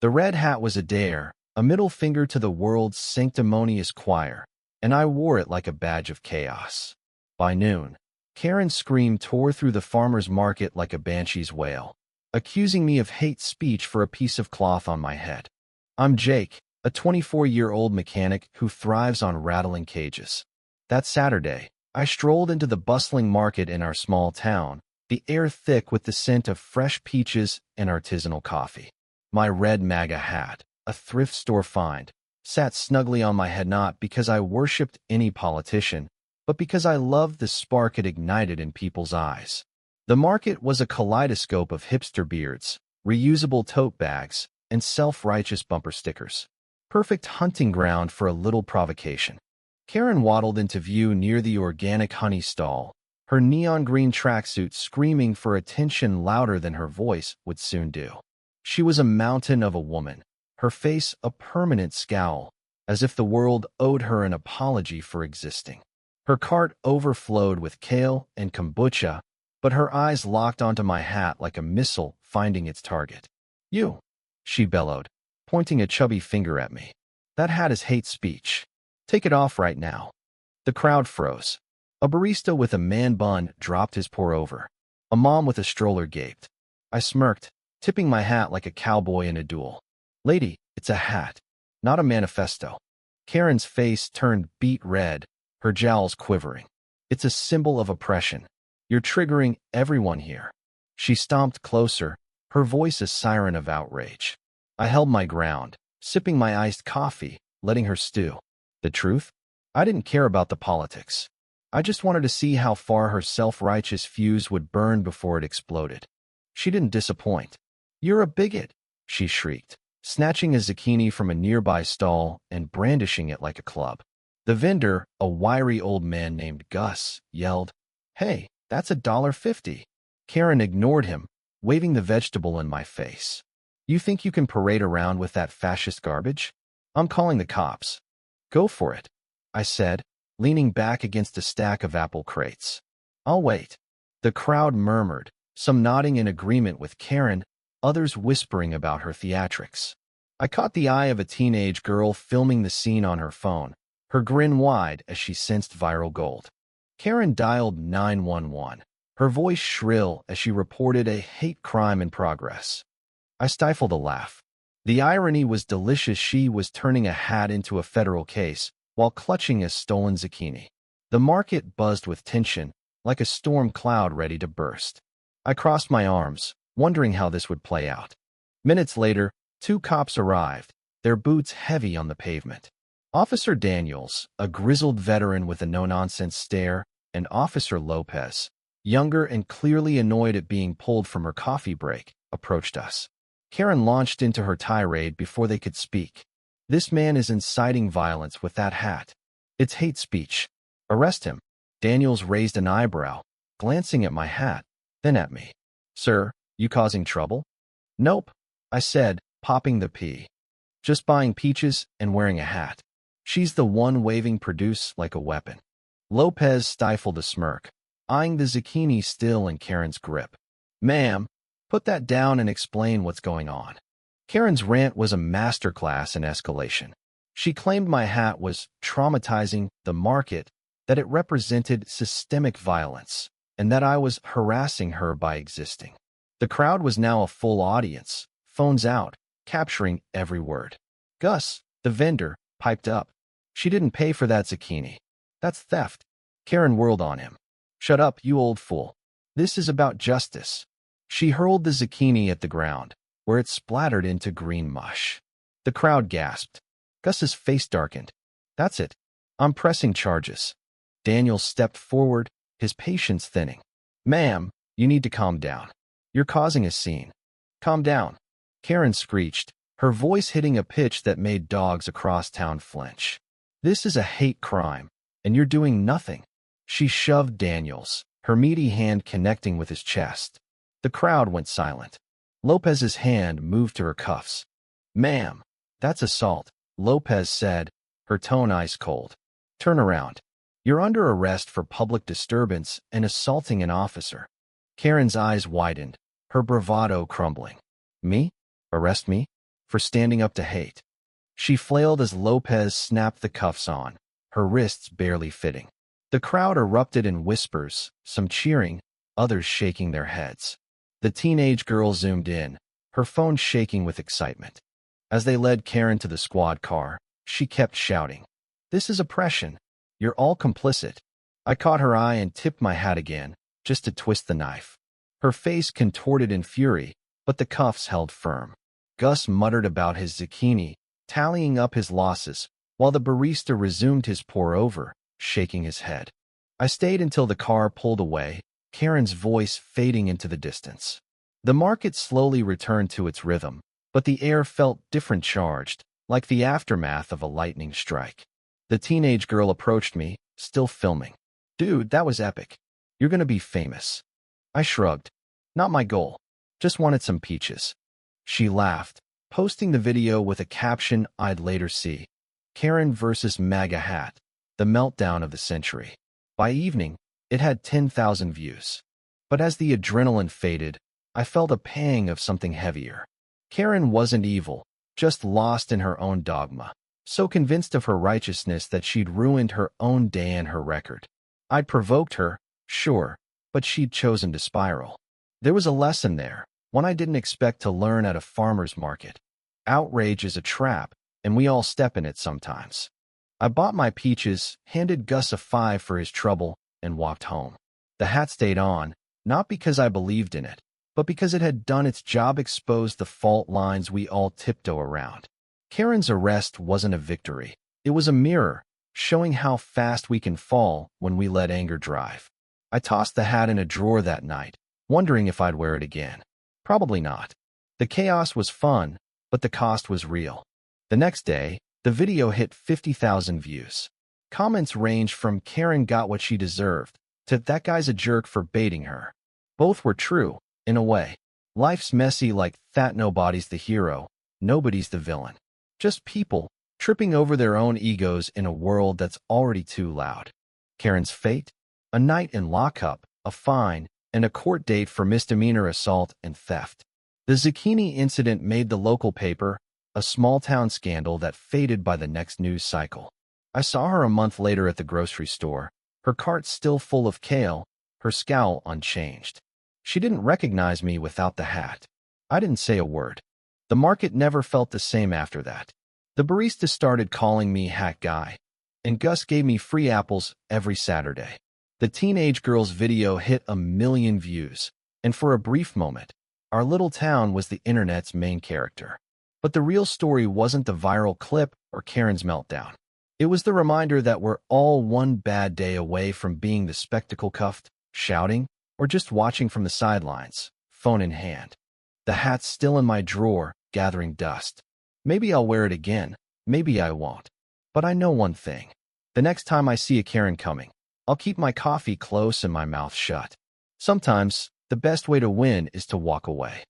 The red hat was a dare, a middle finger to the world's sanctimonious choir, and I wore it like a badge of chaos. By noon, Karen's scream tore through the farmer's market like a banshee's wail, accusing me of hate speech for a piece of cloth on my head. I'm Jake, a 24-year-old mechanic who thrives on rattling cages. That Saturday, I strolled into the bustling market in our small town, the air thick with the scent of fresh peaches and artisanal coffee. My red MAGA hat, a thrift store find, sat snugly on my head not because I worshipped any politician, but because I loved the spark it ignited in people's eyes. The market was a kaleidoscope of hipster beards, reusable tote bags, and self-righteous bumper stickers. Perfect hunting ground for a little provocation. Karen waddled into view near the organic honey stall, her neon green tracksuit screaming for attention louder than her voice would soon do. She was a mountain of a woman, her face a permanent scowl, as if the world owed her an apology for existing. Her cart overflowed with kale and kombucha, but her eyes locked onto my hat like a missile finding its target. "You," she bellowed, pointing a chubby finger at me. "That hat is hate speech. Take it off right now." The crowd froze. A barista with a man bun dropped his pour-over. A mom with a stroller gaped. I smirked, tipping my hat like a cowboy in a duel. "Lady, it's a hat, not a manifesto." Karen's face turned beet red, her jowls quivering. "It's a symbol of oppression. You're triggering everyone here." She stomped closer, her voice a siren of outrage. I held my ground, sipping my iced coffee, letting her stew. The truth? I didn't care about the politics. I just wanted to see how far her self-righteous fuse would burn before it exploded. She didn't disappoint. "You're a bigot," she shrieked, snatching a zucchini from a nearby stall and brandishing it like a club. The vendor, a wiry old man named Gus, yelled, "Hey, that's $1.50. Karen ignored him, waving the vegetable in my face. "You think you can parade around with that fascist garbage? I'm calling the cops." "Go for it," I said, leaning back against a stack of apple crates. "I'll wait." The crowd murmured, some nodding in agreement with Karen, others whispering about her theatrics. I caught the eye of a teenage girl filming the scene on her phone, her grin wide as she sensed viral gold. Karen dialed 911, her voice shrill as she reported a hate crime in progress. I stifled a laugh. The irony was delicious. She was turning a hat into a federal case while clutching a stolen zucchini. The market buzzed with tension, like a storm cloud ready to burst. I crossed my arms, wondering how this would play out. Minutes later, 2 cops arrived, their boots heavy on the pavement. Officer Daniels, a grizzled veteran with a no-nonsense stare, and Officer Lopez, younger and clearly annoyed at being pulled from her coffee break, approached us. Karen launched into her tirade before they could speak. "This man is inciting violence with that hat. It's hate speech. Arrest him." Daniels raised an eyebrow, glancing at my hat, then at me. "Sir, you causing trouble?" "Nope," I said, popping the P. "Just buying peaches and wearing a hat." She's the one waving produce like a weapon. Lopez stifled a smirk, eyeing the zucchini still in Karen's grip. "Ma'am, put that down and explain what's going on." Karen's rant was a masterclass in escalation. She claimed my hat was traumatizing the market, that it represented systemic violence, and that I was harassing her by existing. The crowd was now a full audience, phones out, capturing every word. Gus, the vendor, piped up. "She didn't pay for that zucchini. That's theft." Karen whirled on him. "Shut up, you old fool. This is about justice." She hurled the zucchini at the ground, where it splattered into green mush. The crowd gasped. Gus's face darkened. "That's it. I'm pressing charges." Daniel stepped forward, his patience thinning. "Ma'am, you need to calm down. You're causing a scene." "Calm down," Karen screeched, her voice hitting a pitch that made dogs across town flinch. "This is a hate crime, and you're doing nothing." She shoved Daniels, her meaty hand connecting with his chest. The crowd went silent. Lopez's hand moved to her cuffs. "Ma'am, that's assault," Lopez said, her tone ice cold. "Turn around. You're under arrest for public disturbance and assaulting an officer." Karen's eyes widened, her bravado crumbling. "Me? Arrest me?" for standing up to hate. She flailed as Lopez snapped the cuffs on, her wrists barely fitting. The crowd erupted in whispers, some cheering, others shaking their heads. The teenage girl zoomed in, her phone shaking with excitement. As they led Karen to the squad car, she kept shouting, "This is oppression. You're all complicit." I caught her eye and tipped my hat again, just to twist the knife. Her face contorted in fury, but the cuffs held firm. Gus muttered about his zucchini, tallying up his losses, while the barista resumed his pour-over, shaking his head. I stayed until the car pulled away, Karen's voice fading into the distance. The market slowly returned to its rhythm, but the air felt different charged, like the aftermath of a lightning strike. The teenage girl approached me, still filming. "Dude, that was epic. You're gonna be famous." I shrugged. "Not my goal. Just wanted some peaches." She laughed, posting the video with a caption I'd later see. "Karen versus MAGA hat. The meltdown of the century." By evening, it had 10,000 views. But as the adrenaline faded, I felt a pang of something heavier. Karen wasn't evil, just lost in her own dogma, so convinced of her righteousness that she'd ruined her own day and her record. I'd provoked her, sure, but she'd chosen to spiral. There was a lesson there, one I didn't expect to learn at a farmer's market. Outrage is a trap, and we all step in it sometimes. I bought my peaches, handed Gus a $5 for his trouble, and walked home. The hat stayed on, not because I believed in it, but because it had done its job, exposed the fault lines we all tiptoe around. Karen's arrest wasn't a victory. It was a mirror, showing how fast we can fall when we let anger drive. I tossed the hat in a drawer that night, wondering if I'd wear it again. Probably not. The chaos was fun, but the cost was real. The next day, the video hit 50,000 views. Comments ranged from "Karen got what she deserved" to "That guy's a jerk for baiting her." Both were true, in a way. Life's messy, like that. Nobody's the hero, nobody's the villain. Just people, tripping over their own egos in a world that's already too loud. Karen's fate? A night in lockup, a fine, and a court date for misdemeanor assault and theft. The zucchini incident made the local paper, a small-town scandal that faded by the next news cycle. I saw her a month later at the grocery store, her cart still full of kale, her scowl unchanged. She didn't recognize me without the hat. I didn't say a word. The market never felt the same after that. The barista started calling me Hat Guy, and Gus gave me free apples every Saturday. The teenage girl's video hit 1 million views, and for a brief moment, our little town was the internet's main character. But the real story wasn't the viral clip or Karen's meltdown. It was the reminder that we're all one bad day away from being the spectacle, cuffed, shouting, or just watching from the sidelines, phone in hand. The hat's still in my drawer, gathering dust. Maybe I'll wear it again, maybe I won't. But I know one thing. The next time I see a Karen coming, I'll keep my coffee close and my mouth shut. Sometimes, the best way to win is to walk away.